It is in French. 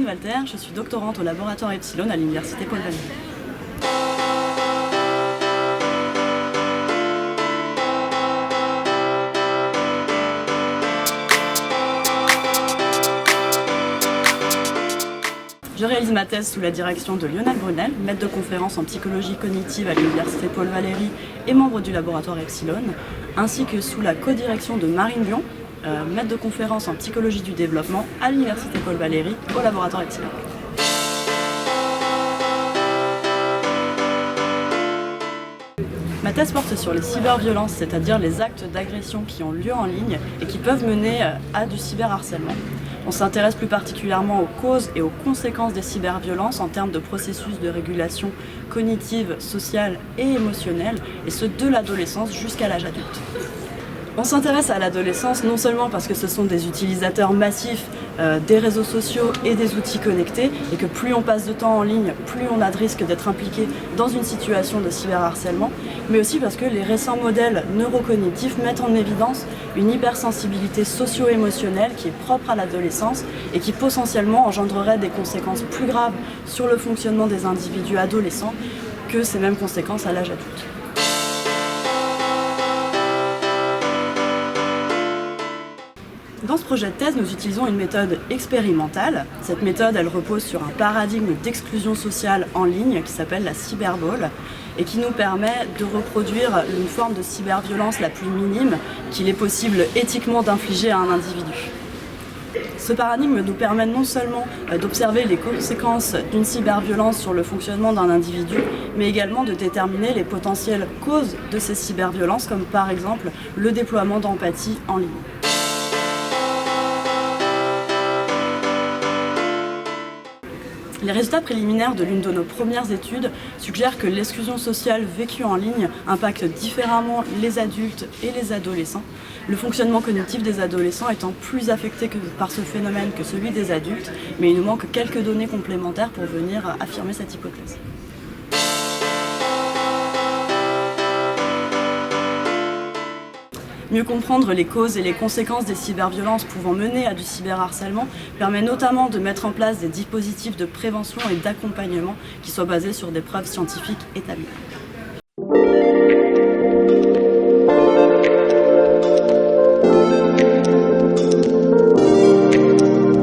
Walter, je suis doctorante au laboratoire Epsilon à l'université Paul Valéry. Je réalise ma thèse sous la direction de Lionel Brunel, maître de conférence en psychologie cognitive à l'université Paul Valéry et membre du laboratoire Epsilon, ainsi que sous la codirection de Marine Dion, maître de conférence en psychologie du développement à l'université Paul Valéry au laboratoire Epsilon. Ma thèse porte sur les cyberviolences, c'est-à-dire les actes d'agression qui ont lieu en ligne et qui peuvent mener à du cyberharcèlement. On s'intéresse plus particulièrement aux causes et aux conséquences des cyberviolences en termes de processus de régulation cognitive, sociale et émotionnelle, et ce de l'adolescence jusqu'à l'âge adulte. On s'intéresse à l'adolescence non seulement parce que ce sont des utilisateurs massifs des réseaux sociaux et des outils connectés, et que plus on passe de temps en ligne, plus on a de risque d'être impliqué dans une situation de cyberharcèlement, mais aussi parce que les récents modèles neurocognitifs mettent en évidence une hypersensibilité socio-émotionnelle qui est propre à l'adolescence et qui potentiellement engendrerait des conséquences plus graves sur le fonctionnement des individus adolescents que ces mêmes conséquences à l'âge adulte. Dans ce projet de thèse, nous utilisons une méthode expérimentale. Cette méthode, elle repose sur un paradigme d'exclusion sociale en ligne qui s'appelle la cyberball et qui nous permet de reproduire une forme de cyberviolence la plus minime qu'il est possible éthiquement d'infliger à un individu. Ce paradigme nous permet non seulement d'observer les conséquences d'une cyberviolence sur le fonctionnement d'un individu, mais également de déterminer les potentielles causes de ces cyberviolences, comme par exemple le déploiement d'empathie en ligne. Les résultats préliminaires de l'une de nos premières études suggèrent que l'exclusion sociale vécue en ligne impacte différemment les adultes et les adolescents, le fonctionnement cognitif des adolescents étant plus affecté par ce phénomène que celui des adultes, mais il nous manque quelques données complémentaires pour venir affirmer cette hypothèse. Mieux comprendre les causes et les conséquences des cyberviolences pouvant mener à du cyberharcèlement permet notamment de mettre en place des dispositifs de prévention et d'accompagnement qui soient basés sur des preuves scientifiques établies.